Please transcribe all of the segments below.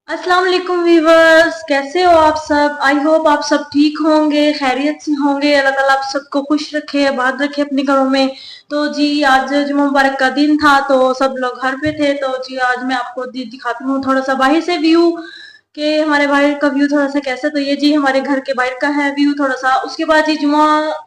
अस्सलाम वालेकुम वीवर्स, कैसे हो आप सब। आई होप आप सब ठीक होंगे, खैरियत से होंगे। अल्लाह ताला आप सबको खुश रखे, आबाद रखे अपने घरों में। तो जी आज जुम्मा मुबारक का दिन था, तो सब लोग घर पे थे। तो जी आज मैं आपको दिखाती हूँ थोड़ा सा बाहर से व्यू कि हमारे बाहर का व्यू थोड़ा सा कैसा। तो ये जी हमारे घर के बाहर का है व्यू थोड़ा सा। उसके बाद जी जुम्मा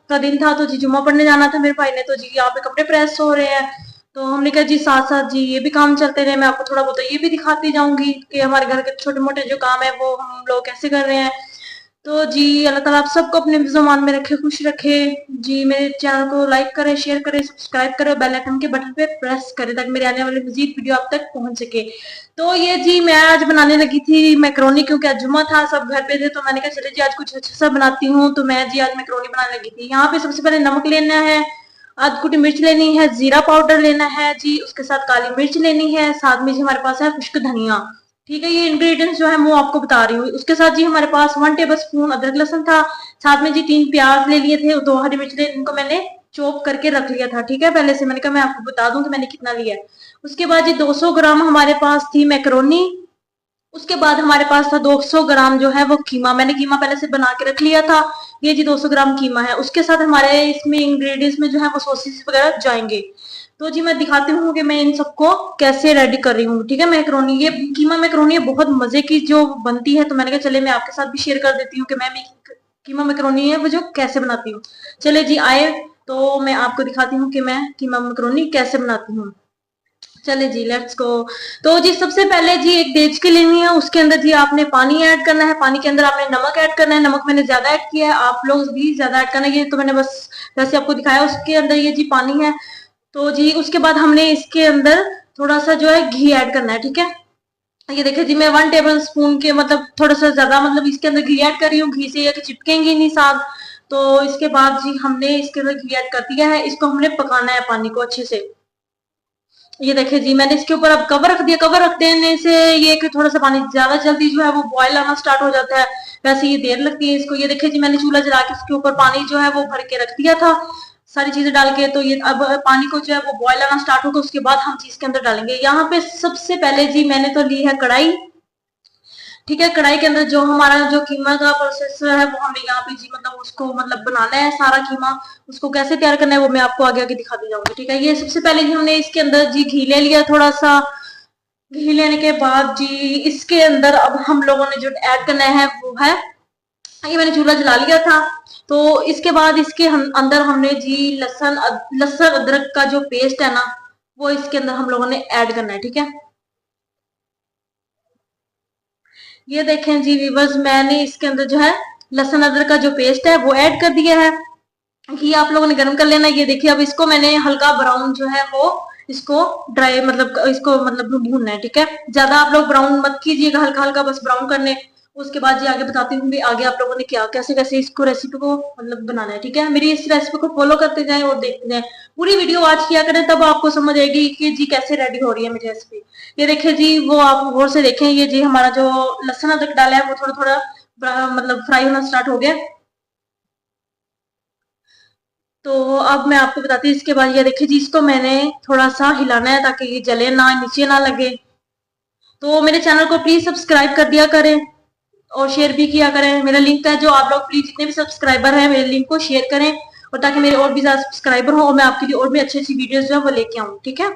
का दिन था, तो जी जुम्मा पढ़ने जाना था मेरे भाई ने। तो जी यहाँ पे कपड़े प्रेस हो रहे हैं, तो हमने कहा जी साथ साथ जी ये भी काम चलते रहे, मैं आपको थोड़ा बहुत ये भी दिखाती जाऊंगी कि हमारे घर के छोटे मोटे जो काम है वो हम लोग कैसे कर रहे हैं। तो जी अल्लाह ताला आप सबको अपने ज़ुबान में रखे, खुश रखे। जी मेरे चैनल को लाइक करें, शेयर करें, सब्सक्राइब करें, बेल आइकन के बटन पे प्रेस करें ताकि मेरे आने वाली मजीद वीडियो आप तक पहुंच सके। तो ये जी मैं आज बनाने लगी थी मैक्रोनी, क्योंकि आज जुम्मा था, सब घर पे थे। तो मैंने कहा चले जी आज कुछ अच्छा सा बनाती हूँ। तो मैं जी आज मैक्रोनी बनाने लगी थी। यहाँ पे सबसे पहले नमक लेना है, आधी कुटी मिर्च लेनी है, जीरा पाउडर लेना है जी, उसके साथ काली मिर्च लेनी है, साथ में जी हमारे पास है खुश्क धनिया। ठीक है, ये इंग्रेडिएंट्स जो है वो आपको बता रही हूँ। उसके साथ जी हमारे पास 1 टेबल स्पून अदरक लहसुन था। साथ में जी 3 प्याज ले लिए थे, 2 हरी मिर्च ले, इनको मैंने चॉप करके रख लिया था। ठीक है, पहले से मैंने कहा मैं आपको बता दूं कि मैंने कितना लिया है। उसके बाद जी 200 ग्राम हमारे पास थी मैक्रोनी। उसके बाद हमारे पास था 200 ग्राम जो है वो कीमा, मैंने कीमा पहले से बना के रख लिया था। ये जी 200 ग्राम कीमा है। उसके साथ हमारे इसमें इंग्रेडिएंट्स में जो है वो सॉसेस वगैरह जाएंगे। तो जी मैं दिखाती हूँ कि मैं इन सबको कैसे रेडी कर रही हूँ। ठीक है, मैक्रोनी, ये कीमा मैक्रोनी बहुत मजे की जो बनती है। तो मैंने कहा चले मैं आपके साथ भी शेयर कर देती हूँ कि मैं कीमा मैक्रोनी है वो जो कैसे बनाती हूँ। चले जी आए, तो मैं आपको दिखाती हूँ कि मैं कीमा मैक्रोनी कैसे बनाती हूँ। चले जी लेट्स गो। तो जी सबसे पहले जी एक देचकी लेनी है, उसके अंदर जी आपने पानी ऐड करना है, पानी के अंदर आपने नमक ऐड करना है। नमक मैंने ज्यादा ऐड किया है, आप लोग भी ज्यादा ऐड करना है, ये तो मैंने बस वैसे आपको दिखाया। उसके अंदर ये जी पानी है। तो जी उसके बाद हमने इसके अंदर थोड़ा सा जो है घी ऐड करना है। ठीक है, ये देखिए जी मैं 1 टेबल स्पून के मतलब थोड़ा सा ज्यादा मतलब इसके अंदर घी ऐड कर रही हूँ। घी से ये कि चिपकेंगे नहीं साग। तो इसके बाद जी हमने इसके अंदर घी ऐड कर दिया है, इसको हमने पकाना है पानी को अच्छे से। ये देखिए जी मैंने इसके ऊपर अब कवर रख दिया। कवर रख देने से ये कि थोड़ा सा पानी ज्यादा जल्दी जो है वो बॉयल आना स्टार्ट हो जाता है, वैसे ये देर लगती है इसको। ये देखिए जी मैंने चूल्हा जला के इसके ऊपर पानी जो है वो भर के रख दिया था सारी चीजें डाल के। तो ये अब पानी को जो है वो बॉयल आना स्टार्ट होगा, उसके बाद हम चीज के अंदर डालेंगे। यहाँ पे सबसे पहले जी मैंने तो ली है कढ़ाई। ठीक है, कढ़ाई के अंदर जो हमारा जो कीमा का प्रोसेस है वो हमने यहाँ पे जी मतलब उसको मतलब बनाना है सारा कीमा। उसको कैसे तैयार करना है वो मैं आपको आगे आगे दिखाती जाऊंगी। ठीक है, ये सबसे पहले जी हमने इसके अंदर जी घी ले लिया थोड़ा सा। घी लेने के बाद जी इसके अंदर अब हम लोगों ने जो ऐड करना है वो है, ये मैंने चूल्हा जला लिया था। तो इसके बाद इसके अंदर हमने जी लहसुन अदरक का जो पेस्ट है ना वो इसके अंदर हम लोगों ने ऐड करना है। ठीक है, ये देखें जी वीवर्स मैंने इसके अंदर जो है लहसुन अदरक का जो पेस्ट है वो ऐड कर दिया है। घी आप लोगों ने गर्म कर लेना। ये देखिए अब इसको मैंने हल्का ब्राउन जो है वो इसको ड्राई मतलब इसको मतलब भूनना है। ठीक है, ज्यादा आप लोग ब्राउन मत कीजिएगा, हल्का हल्का बस ब्राउन करने। उसके बाद जी आगे बताती हूँ भी आगे आप लोगों ने क्या कैसे कैसे इसको रेसिपी को मतलब बनाना है। ठीक है, मेरी इस रेसिपी को फॉलो करते जाएं और देखते जाएं, पूरी वीडियो वॉच किया करें, तब आपको समझ आएगी कि जी कैसे रेडी हो रही है मेरी रेसिपी। ये देखिए जी वो आप गौर से देखें, ये जी हमारा जो लहसुन अदरक डाला है वो थोड़ा थोड़ा मतलब फ्राई होना स्टार्ट हो गया। तो अब मैं आपको बताती हूँ इसके बाद। ये देखिए जी इसको मैंने थोड़ा सा हिलाना है ताकि ये जले ना, नीचे ना लगे। तो मेरे चैनल को प्लीज सब्सक्राइब कर दिया करें और शेयर भी किया करें। मेरा लिंक है जो आप लोग प्लीज जितने भी सब्सक्राइबर हैं मेरे लिंक को शेयर करें, और ताकि मेरे और भी ज्यादा सब्सक्राइबर हो और मैं आपके लिए और भी अच्छी अच्छी वीडियोस जो है वो लेके आऊँ। ठीक है,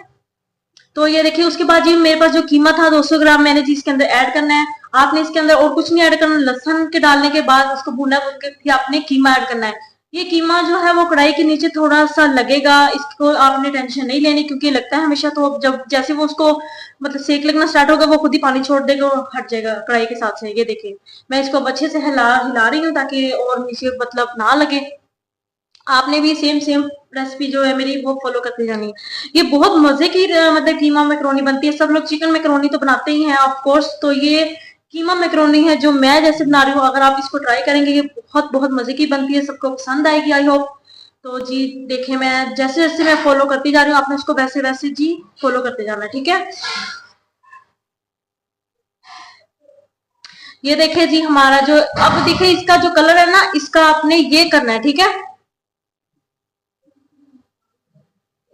तो ये देखिए उसके बाद जी मेरे पास जो कीमा था 200 ग्राम मैंने जी इसके अंदर ऐड करना है। आपने इसके अंदर और कुछ नहीं ऐड करना, लहसुन के डालने के बाद उसको भूना भून के फिर आपने कीमा ऐड करना है। ये कीमा जो है वो कढ़ाई के नीचे थोड़ा सा लगेगा, इसको आपने टेंशन नहीं लेनी क्योंकि लगता है हमेशा। तो जब जैसे वो उसको मतलब सेक लगना स्टार्ट होगा वो खुद ही पानी छोड़ देगा और हट जाएगा कढ़ाई के साथ से। ये देखिए मैं इसको अच्छे से हिला हिला रही हूँ ताकि और नीचे मतलब ना लगे। आपने भी सेम सेम रेसिपी जो है मेरी वो फॉलो करते जानी है। ये बहुत मजे की मतलब कीमा मैक्रोनी बनती है। सब लोग चिकन मैक्रोनी तो बनाते ही हैं ऑफ कोर्स, तो ये कीमा मैक्रोनी है जो मैं जैसे बना रही हूँ। अगर आप इसको ट्राई करेंगे ये बहुत बहुत मजे की बनती है, सबको पसंद आएगी आई होप। तो जी देखिए मैं जैसे जैसे मैं फॉलो करती जा रही हूँ आपने इसको वैसे वैसे जी फॉलो करते जाना है। ठीक है, ये देखिए जी हमारा जो अब देखिए इसका जो कलर है ना इसका आपने ये करना है। ठीक है,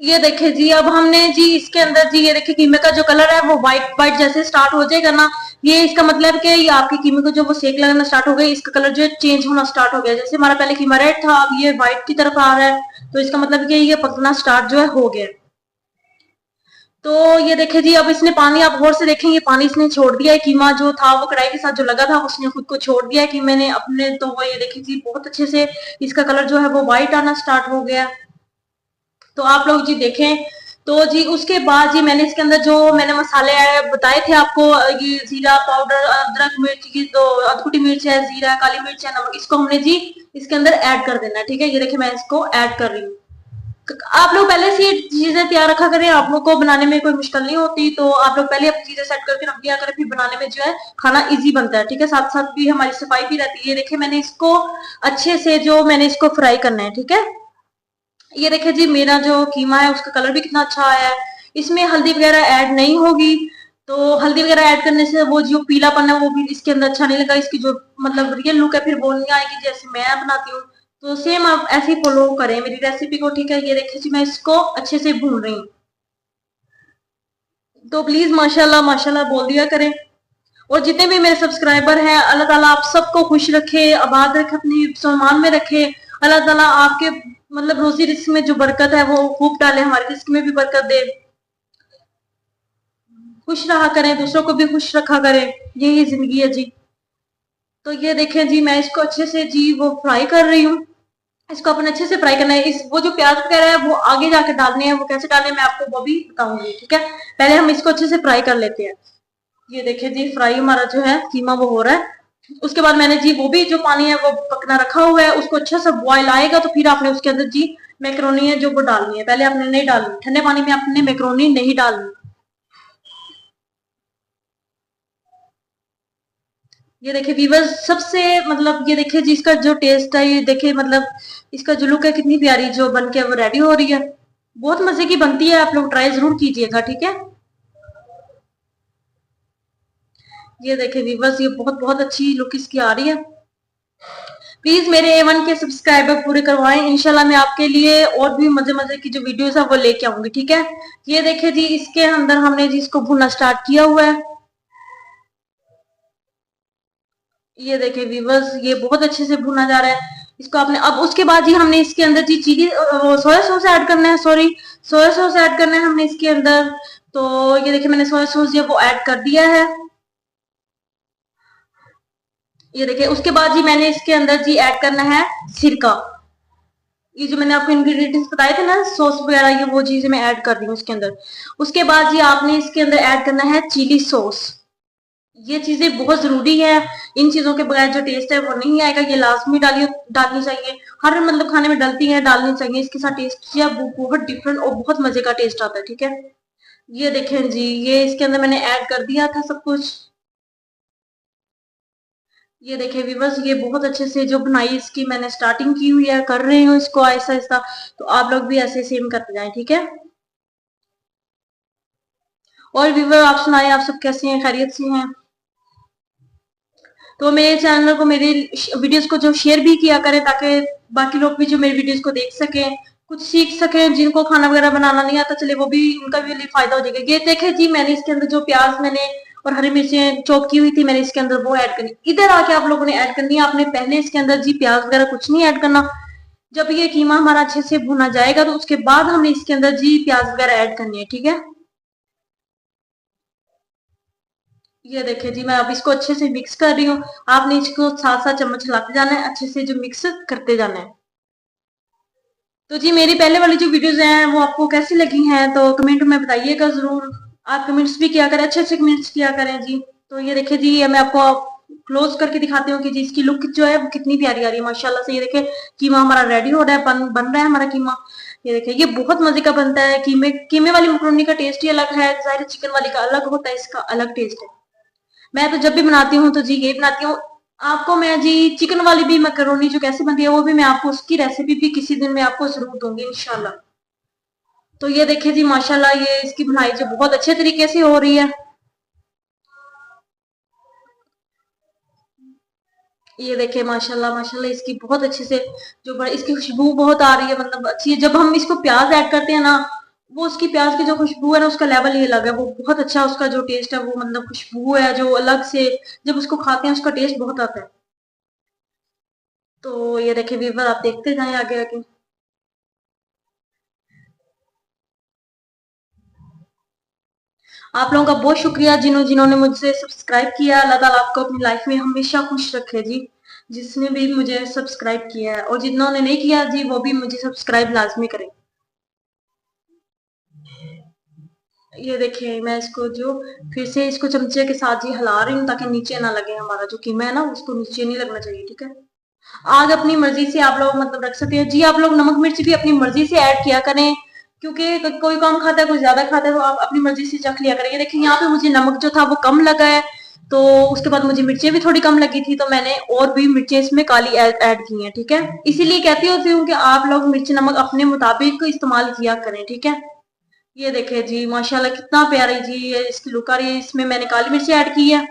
ये देखिए जी, अब हमने जी इसके अंदर जी ये देखिए कीमे का जो कलर है वो व्हाइट व्हाइट जैसे स्टार्ट हो जाएगा ना, ये इसका मतलब कि ये आपकी कीमे को जो वो सेक लगना स्टार्ट हो गई, इसका कलर जो है चेंज होना स्टार्ट हो गया। जैसे हमारा पहले कीमा रेड था, अब ये व्हाइट की तरफ आ रहा है, तो इसका मतलब कि ये पकना स्टार्ट जो है हो गया। तो ये देखिए जी, अब इसने पानी, आप गौर से देखेंगे पानी इसने छोड़ दिया है। कीमा जो था वो कढ़ाई के साथ जो लगा था उसने खुद को छोड़ दिया है कि मैंने अपने, तो वो ये देखिए जी बहुत अच्छे से इसका कलर जो है वो व्हाइट आना स्टार्ट हो गया। तो आप लोग जी देखें। तो जी उसके बाद जी मैंने इसके अंदर जो मैंने मसाले बताए थे आपको, ये जीरा पाउडर, अदरक मिर्च की तो अधकुटी मिर्च है, जीरा, काली मिर्च है, नमक, इसको हमने जी इसके अंदर ऐड कर देना है। ठीक है, ये देखिए मैं इसको ऐड कर रही हूँ। आप लोग पहले से ये चीजें तैयार रखा करें, आप लोग को बनाने में कोई मुश्किल नहीं होती। तो आप लोग पहले अपनी चीजें सेट करके रख दिया करें, फिर बनाने में जो है खाना इजी बनता है। ठीक है, साथ साथ भी हमारी सफाई भी रहती है। ये देखिए मैंने इसको अच्छे से जो मैंने इसको फ्राई करना है। ठीक है, ये देखिए जी मेरा जो कीमा है उसका कलर भी कितना अच्छा आया है। इसमें हल्दी वगैरह ऐड नहीं होगी, तो हल्दी वगैरह ऐड करने से वो जो पीलापन है वो भी इसके अंदर अच्छा नहीं लगा। इसकी जो मतलब रियल लुक है फिर वो नहीं आएगी जैसे मैं बनाती हूँ। तो सेम आप ऐसे ही फॉलो करें मेरी रेसिपी को। ठीक है, ये देखिए जी मैं इसको अच्छे से भून रही हूँ। तो प्लीज माशाल्लाह माशाल्लाह बोल दिया करें। और जितने भी मेरे सब्सक्राइबर हैं, अल्लाह ताला आप सबको खुश रखे, आबाद रखे, अपनी सम्मान में रखे। अल्लाह ताला आपके मतलब रोजी रिस्क में जो बरकत है वो खूब डाले, हमारे रिस्क में भी बरकत दे। खुश रहा करें, दूसरों को भी खुश रखा करें, यही जिंदगी है जी। तो ये देखें जी मैं इसको अच्छे से जी वो फ्राई कर रही हूँ। इसको अपन अच्छे से फ्राई करना है। इस वो जो प्याज वगैरह है वो आगे जाके डालने हैं, वो कैसे डालने हैं मैं आपको वो भी बताऊंगी। ठीक है, पहले हम इसको अच्छे से फ्राई कर लेते हैं। ये देखिए जी फ्राई हमारा जो है कीमा वो हो रहा है। उसके बाद मैंने जी वो भी जो पानी है वो पकना रखा हुआ है, उसको अच्छा सा बॉयल आएगा तो फिर आपने उसके अंदर जी मैक्रोनी है जो वो डालनी है। पहले आपने नहीं डालनी, ठंडे पानी में आपने मैक्रोनी नहीं डालनी। ये देखिए वीवर्स सबसे मतलब ये देखिए जी इसका जो टेस्ट है, ये देखिए मतलब इसका जो लुक है कितनी प्यारी जो बन के वो रेडी हो रही है। बहुत मजे की बनती है, आप लोग ट्राई जरूर कीजिएगा। ठीक है, ये देखिए वीवर्स ये बहुत बहुत अच्छी लुक इसकी आ रही है। प्लीज मेरे A1 के सब्सक्राइबर पूरे करवाएं, इंशाल्लाह मैं आपके लिए और भी मजे मजे की जो वीडियोस है वो लेके आऊंगी। ठीक है, ये देखिए जी इसके अंदर हमने जी इसको भुनना स्टार्ट किया हुआ है। ये देखिए व्यूवर्स ये बहुत अच्छे से भुना जा रहा है। इसको आपने अब उसके बाद जी हमने इसके अंदर जी चिली सोया सॉस ऐड करना है, सॉरी सोया सॉस ऐड करना है हमने इसके अंदर। तो ये देखिए मैंने सोया सॉस जो वो ऐड कर दिया है। ये देखिए उसके बाद जी मैंने इसके अंदर जी ऐड करना है सिरका। ये जो मैंने आपको इंग्रेडिएंट्स बताए थे ना सॉस वगैरह, ये वो चीजें मैं ऐड कर रही हूँ इसके अंदर। उसके बाद जी आपने इसके अंदर ऐड करना है चिली सॉस। ये चीजें बहुत जरूरी है, इन चीजों के बगैर जो टेस्ट है वो नहीं आएगा। ये लाजमी डालनी चाहिए, हर मतलब खाने में डलती है, डालनी चाहिए। इसके साथ टेस्ट जो है वो बहुत डिफरेंट और बहुत मजे का टेस्ट आता है। ठीक है, ये देखें जी ये इसके अंदर मैंने ऐड कर दिया था सब कुछ। ये देखिए व्यूवर्स ये बहुत अच्छे से जो बनाई इसकी मैंने स्टार्टिंग की हुई है, कर रही हूँ इसको आहिस्ता आहिस्ता। तो आप लोग भी ऐसे सेम करते जाएं। ठीक है, और व्यूवर आप सुनाए, आप सब कैसे हैं, खैरियत से हैं? तो मेरे चैनल को मेरे वीडियोस को जो शेयर भी किया करें ताकि बाकी लोग भी जो मेरे वीडियोस को देख सकें, कुछ सीख सकें। जिनको खाना वगैरह बनाना नहीं आता चले वो भी, उनका भी फायदा हो जाएगा। ये देखे जी मैंने इसके अंदर जो प्याज मैंने और हरी मिर्चें चॉप की हुई थी मैंने इसके अंदर वो ऐड करनी। इधर आके आप लोगों ने ऐड करनी है, आपने पहले इसके अंदर जी प्याज वगैरह कुछ नहीं ऐड करना। जब ये कीमा हमारा अच्छे से भुना जाएगा तो उसके बाद हमने इसके अंदर जी प्याज वगैरह ऐड करनी है। ठीक है, ये देखिए जी मैं अब इसको अच्छे से मिक्स कर रही हूँ। आपने इसको साथ साथ चम्मच हिलाते जाना है, अच्छे से जो मिक्स करते जाना है। तो जी मेरी पहले वाली जो वीडियोस हैं वो आपको कैसी लगी हैं तो कमेंट में बताइएगा जरूर। आप कमेंट्स भी किया करें, अच्छे अच्छे कमेंट्स किया करें जी। तो ये देखिए जी ये मैं आपको क्लोज करके दिखाती हूँ कि जी इसकी लुक जो है वो कितनी प्यारी आ रही है माशाल्लाह से। ये देखिए कीमा हमारा रेडी हो रहा है, बन रहा है हमारा कीमा। ये देखिए ये बहुत मजे का बनता है। कीमे कीमे वाली मकरोनी का टेस्ट ही अलग है, जाहिर चिकन वाली का अलग होता है, इसका अलग टेस्ट है। मैं तो जब भी बनाती हूँ तो जी यही बनाती हूँ। आपको मैं जी चिकन वाली भी मैकरोनी जो कैसे बनती है वो भी मैं आपको उसकी रेसिपी भी किसी दिन मैं आपको जरूर दूंगी इंशाल्लाह। तो ये देखिए जी माशाल्लाह ये इसकी बुनाई जो बहुत अच्छे तरीके से हो रही है। ये देखिए माशाल्लाह माशाल्लाह इसकी बहुत अच्छे से जो इसकी खुशबू बहुत आ रही है, मतलब अच्छी है। जब हम इसको प्याज ऐड करते हैं ना वो उसकी प्याज की जो खुशबू है ना, उसका लेवल ही अलग है। वो बहुत अच्छा उसका जो टेस्ट है, वो मतलब खुशबू है जो अलग से, जब उसको खाते हैं उसका टेस्ट बहुत आता है। तो ये देखिए व्यूवर, आप देखते जाएं आगे आगे। आप लोगों का बहुत शुक्रिया जिन्होंने मुझसे सब्सक्राइब किया। अल्लाह ताला आपको अपनी लाइफ में हमेशा खुश रखे जी, जिसने भी मुझे सब्सक्राइब किया है, और जिन्होंने नहीं किया जी वो भी मुझे सब्सक्राइब लाजमी करें। ये देखिए मैं इसको जो फिर से इसको चमचे के साथ ही हिला रही हूँ, ताकि नीचे ना लगे। हमारा जो कीमा है ना, उसको नीचे नहीं लगना चाहिए, ठीक है। आग अपनी मर्जी से आप लोग मतलब रख सकते हैं जी। आप लोग नमक मिर्च भी अपनी मर्जी से ऐड किया करें, क्योंकि कोई कम खाता है कोई ज्यादा खाता है, तो आप अपनी मर्जी से चख लिया करें। ये देखिए यहाँ पे मुझे नमक जो था वो कम लगा है, तो उसके बाद मुझे मिर्चें भी थोड़ी कम लगी थी, तो मैंने और भी मिर्चें इसमें काली ऐड की हैं, ठीक है। इसीलिए कहती होती हूँ कि आप लोग मिर्च नमक अपने मुताबिक इस्तेमाल किया करें, ठीक है। ये देखे जी माशाल्लाह कितना प्यारी जी ये इसकी लुक आ रही है। इसमें मैंने काली मिर्ची ऐड की है।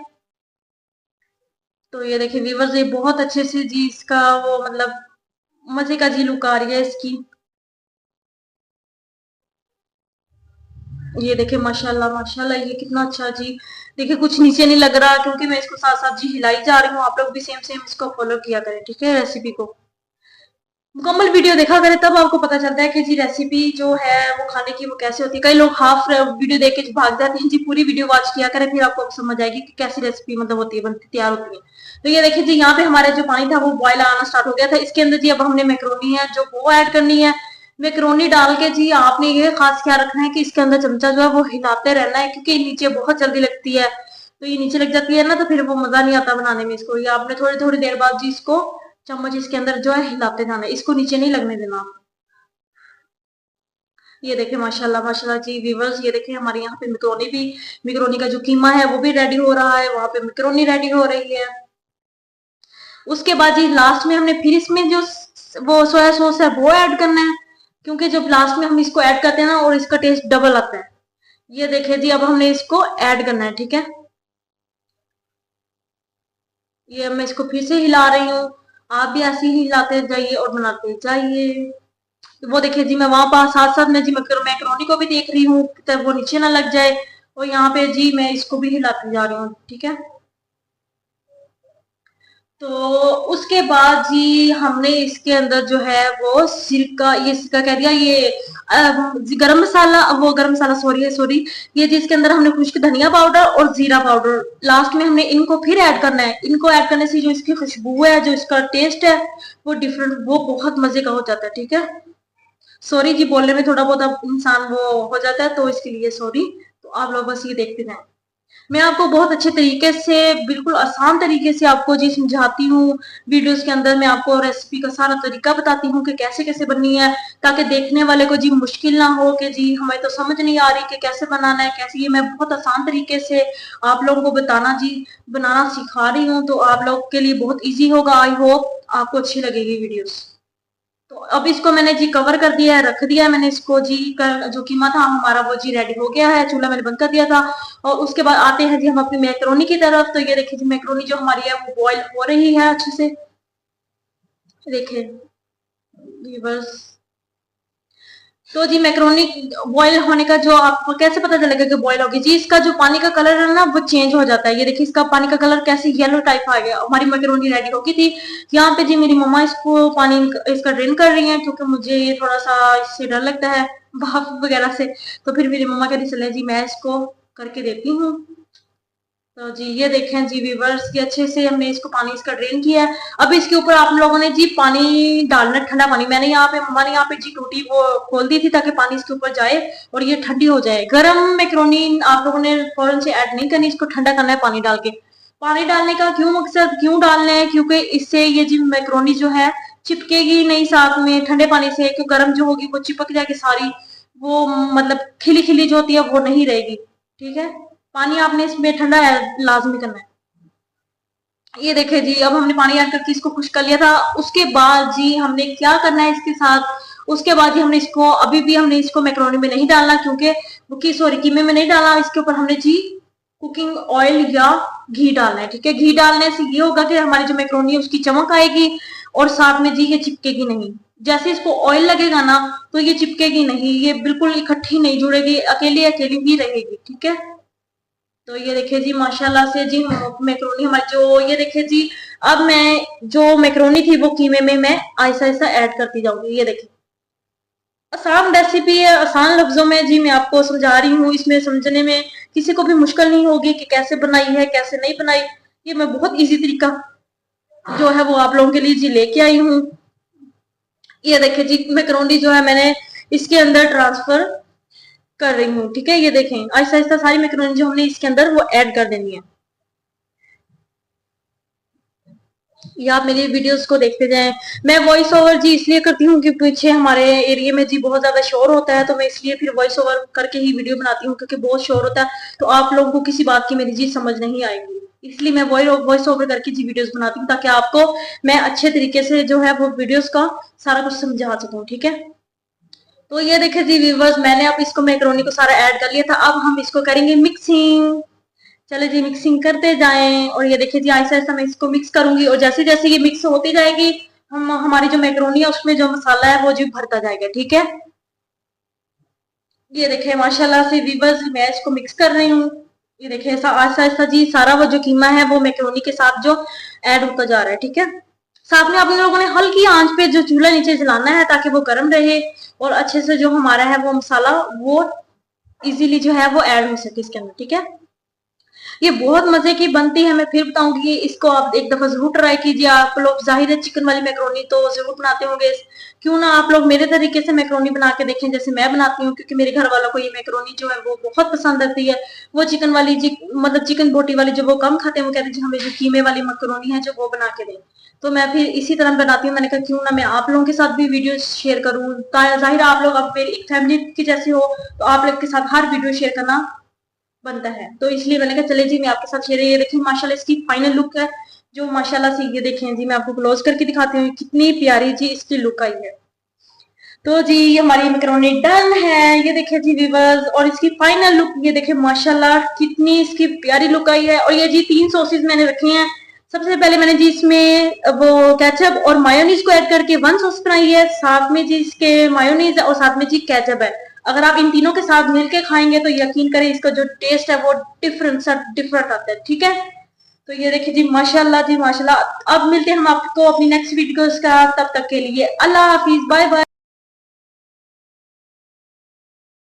तो ये देखिए व्यूवर्स, ये बहुत अच्छे से जी इसका वो मतलब मजे का जी लुक आ रही है इसकी। ये देखिए माशाल्लाह माशाल्लाह, ये कितना अच्छा जी। देखिए कुछ नीचे नहीं लग रहा, क्योंकि मैं इसको साथ साथ जी हिलाई जा रही हूँ। आप लोग भी सेम सेम इसको फॉलो किया करें, ठीक है, रेसिपी को। मुकम्मल वीडियो देखा करें, तब आपको पता चलता है कि जी रेसिपी जो है वो खाने की वो कैसे होती है। कई लोग हाफ वीडियो देख के भाग जाते हैं जी। पूरी वीडियो वॉच किया करें, फिर आपको समझ आएगी कि कैसी रेसिपी मतलब होती है, बनती तैयार होती है। तो ये देखिए जी यहाँ पे हमारे जो पानी था वो बॉयल आना स्टार्ट हो गया था। इसके अंदर जी अब हमने मैक्रोनी है जो वो ऐड करनी है। मैक्रोनी डाल के जी आपने ये खास ख्याल रखना है कि इसके अंदर चमचा जो है वो हिलाते रहना है, क्योंकि नीचे बहुत जल्दी लगती है। तो ये नीचे लग जाती है ना, तो फिर वो मजा नहीं आता बनाने में इसको। ये आपने थोड़ी थोड़ी देर बाद जी इसको चम्मच इसके अंदर जो है हिलाते जाना है, इसको नीचे नहीं लगने देना। ये देखिए माशाल्लाह माशाल्लाह जी व्यूवर्स, ये देखिए हमारे यहाँ पे मिक्रोनी का जो कीमा है वो भी रेडी हो रहा है, वहां पे मिक्रोनी रेडी हो रही है। उसके बाद जी लास्ट में हमने फिर इसमें जो वो सोया सॉस है वो ऐड करना है, क्योंकि जब लास्ट में हम इसको ऐड करते हैं ना, और इसका टेस्ट डबल आता है। ये देखिए जी अब हमने इसको ऐड करना है, ठीक है। ये मैं इसको फिर से हिला रही हूँ। आप भी ऐसे ही हिलाते जाइए और बनाते जाइए। तो वो देखिए जी मैं वहां पास साथ साथ में जी मैक्रोनी को भी देख रही हूँ तब वो नीचे ना लग जाए, और यहाँ पे जी मैं इसको भी हिलाती जा रही हूँ, ठीक है। तो उसके बाद जी हमने इसके अंदर जो है वो सिरका, ये सिरका कह दिया, ये गरम मसाला, वो गरम मसाला सॉरी, ये जी इसके अंदर हमने खुश्क धनिया पाउडर और जीरा पाउडर लास्ट में हमने इनको फिर ऐड करना है। इनको ऐड करने से जो इसकी खुशबू है, जो इसका टेस्ट है वो डिफरेंट, वो बहुत मजे का हो जाता है, ठीक है। सॉरी जी बोलने में थोड़ा बहुत अब इंसान वो हो जाता है, तो इसके लिए सॉरी। तो आप लोग बस ये देखते जाएं। मैं आपको बहुत अच्छे तरीके से, बिल्कुल आसान तरीके से आपको जी समझाती हूँ। वीडियोस के अंदर मैं आपको रेसिपी का सारा तरीका बताती हूँ कि कैसे कैसे बननी है, ताकि देखने वाले को जी मुश्किल ना हो कि जी हमें तो समझ नहीं आ रही कि कैसे बनाना है कैसे। ये मैं बहुत आसान तरीके से आप लोगों को बताना जी बनाना सिखा रही हूँ, तो आप लोग के लिए बहुत ईजी होगा। आई होप आपको अच्छी लगेगी वीडियोस। तो अब इसको मैंने जी कवर कर दिया है, रख दिया है मैंने इसको जी जो कीमा था हमारा वो जी रेडी हो गया है। चूल्हा मैंने बंद कर दिया था। और उसके बाद आते हैं जी हम अपनी मैक्रोनी की तरफ। तो ये देखिए जी मैक्रोनी जो हमारी है वो बॉईल हो रही है अच्छे से। देखिए ये बस। तो जी मैक्रोनी बॉईल होने का जो आपको कैसे पता चलेगा कि बॉईल होगी जी, इसका जो पानी का कलर है ना वो चेंज हो जाता है। ये देखिए इसका पानी का कलर कैसे येलो टाइप आ गया। हमारी मैक्रोनी रेडी हो गई थी। यहाँ पे जी मेरी मम्मा इसको पानी इसका ड्रेन कर रही हैं, क्योंकि मुझे ये थोड़ा सा इससे डर लगता है भाप वगैरह से। तो फिर मेरी मम्मा कहती चले जी मैं इसको करके देती हूँ। तो जी ये देखें जी व्यूवर्स, ये अच्छे से हमने इसको पानी इसका ड्रेन किया है। अब इसके ऊपर आप लोगों ने जी पानी डालना, ठंडा पानी। मैंने यहाँ पे मम्मा ने यहाँ पे जी टूटी वो खोल दी थी, ताकि पानी इसके ऊपर जाए और ये ठंडी हो जाए। गरम मैक्रोनी आप लोगों ने फौरन से ऐड नहीं करनी, इसको ठंडा करना है पानी डाल के। पानी डालने का क्यों मकसद, क्यों डालना है, क्योंकि इससे ये जी मैक्रोनी जो है चिपकेगी नहीं साथ में ठंडे पानी से। क्यों गर्म जो होगी वो चिपक जाएगी सारी, वो मतलब खिली खिली जो होती है वो नहीं रहेगी, ठीक है। पानी आपने इसमें ठंडा लाजमी करना है। ये देखे जी अब हमने पानी ऐड करके इसको खुश कर लिया था। उसके बाद जी हमने क्या करना है इसके साथ, उसके बाद ही हमने इसको, अभी भी हमने इसको मैक्रोनी में नहीं डालना, क्योंकि वो सॉरी कीमे में नहीं डालना। इसके ऊपर हमने जी कुकिंग ऑयल या घी डालना है, ठीक है। घी डालने से ये होगा कि हमारी जो मैक्रोनी है उसकी चमक आएगी, और साथ में जी ये चिपकेगी नहीं। जैसे इसको ऑयल लगेगा ना तो ये चिपकेगी नहीं, ये बिल्कुल इकट्ठी नहीं जुड़ेगी, अकेली अकेली ही रहेगी। ठीक है, तो ये देखिए जी माशाल्लाह से जी मैक्रोनी हमारी जो, ये देखिए जी अब मैं जो मैक्रोनी थी वो कीमे में मैं ऐसा ऐसा ऐड करती जाऊंगी। ये देखिए आसान रेसिपी है, आसान लफ्जों में जी मैं आपको समझा रही हूँ, इसमें समझने में किसी को भी मुश्किल नहीं होगी कि कैसे बनाई है कैसे नहीं बनाई। ये मैं बहुत इजी तरीका जो है वो आप लोगों के लिए जी लेके आई हूँ। ये देखिए जी मैक्रोनी जो है मैंने इसके अंदर ट्रांसफर कर रही हूँ। ठीक है, ये देखें आहिस्ता आहिस्ता सारी मैक्रोनी जो हमने इसके अंदर वो ऐड कर देनी है। या आप मेरी वीडियोस को देखते जाएं। मैं वॉइस ओवर जी इसलिए करती हूँ कि पीछे हमारे एरिया में जी बहुत ज्यादा शोर होता है, तो मैं इसलिए फिर वॉइस ओवर करके ही वीडियो बनाती हूँ, क्योंकि बहुत शोर होता है तो आप लोगों को किसी बात की मेरी जी समझ नहीं आएगी। इसलिए मैं वॉइस ओवर करके जी वीडियोस बनाती हूँ, ताकि आपको मैं अच्छे तरीके से जो है वो वीडियोस का सारा कुछ समझा सकूँ। ठीक है, तो ये देखिए जी व्यूवर्स मैंने अब इसको मैक्रोनी को सारा ऐड कर लिया था। अब हम इसको करेंगे मिक्सिंग। चले जी मिक्सिंग करते जाएं, और ये देखिए जी ऐसा ऐसा मैं इसको मिक्स करूंगी, और जैसे जैसे ये मिक्स होती जाएगी हम हमारी जो मैक्रोनी है उसमें जो मसाला है वो जी भरता जाएगा। ठीक है, ये देखिए माशाल्लाह से व्यूवर्स मैं इसको मिक्स कर रही हूँ। ये देखिए ऐसा ऐसा ऐसा जी सारा वो जो कीमा है वो मैक्रोनी के साथ जो ऐड होता जा रहा है। ठीक है, साथ में आप लोगों ने हल्की आंच पे जो चूल्हा नीचे जलाना है ताकि वो गर्म रहे और अच्छे से जो हमारा है वो मसाला वो इजीली जो है वो ऐड हो सके इसके अंदर। ठीक है, ये बहुत मजे की बनती है, मैं फिर बताऊंगी, इसको आप एक दफा जरूर ट्राई कीजिए। आप लोग जाहिर है चिकन वाली मैक्रोनी तो जरूर बनाते होंगे, क्यों ना आप लोग मेरे तरीके से मैक्रोनी बना के देखें जैसे मैं बनाती हूँ, क्योंकि मेरे घर वालों को ये मैक्रोनी जो है वो बहुत पसंद आती है। वो चिकन वाली मतलब चिकन बोटी वाली जो वो कम खाते हैं, वो कहते हैं हमें जो कीमे वाली मैक्रोनी है जो वो बना के दें। तो मैं फिर इसी तरह बनाती हूँ। मैंने कहा क्यों ना मैं आप लोगों के साथ भी वीडियो शेयर करूँ, जाहिर आप लोग अब मेरी एक फैमिली की जैसे हो, तो आप लोग के साथ हर वीडियो शेयर करना बनता है, तो इसलिए मैंने कहा चले जी मैं आपके साथ शेयर। ये देखिए माशाल्लाह इसकी फाइनल लुक है जो माशाल्लाह से, ये देखें जी मैं आपको क्लोज करके दिखाती हूँ कितनी प्यारी जी इसकी लुक आई है। तो जी हमारी मैक्रोनी डन है, ये देखिए जी व्यूअर्स, और इसकी फाइनल लुक ये देखिए माशाल्लाह कितनी इसकी प्यारी लुक आई है। और ये जी 3 सॉसेज मैंने रखे हैं। सबसे पहले मैंने जी इसमें वो केचप और मायोनीज को ऐड करके 1 सॉस बनाई है, साथ में जी इसके मायोनीज है और साथ में जी केचप है। अगर आप इन तीनों के साथ मिलके खाएंगे तो यकीन करें इसका जो टेस्ट है वो डिफरेंट आता है। ठीक है, तो ये देखिए जी माशाल्लाह जी माशाल्लाह। अब मिलते हैं हम आपको अपनी नेक्स्ट वीडियोस का, तब तक के लिए अल्लाह हाफिज, बाय बाय।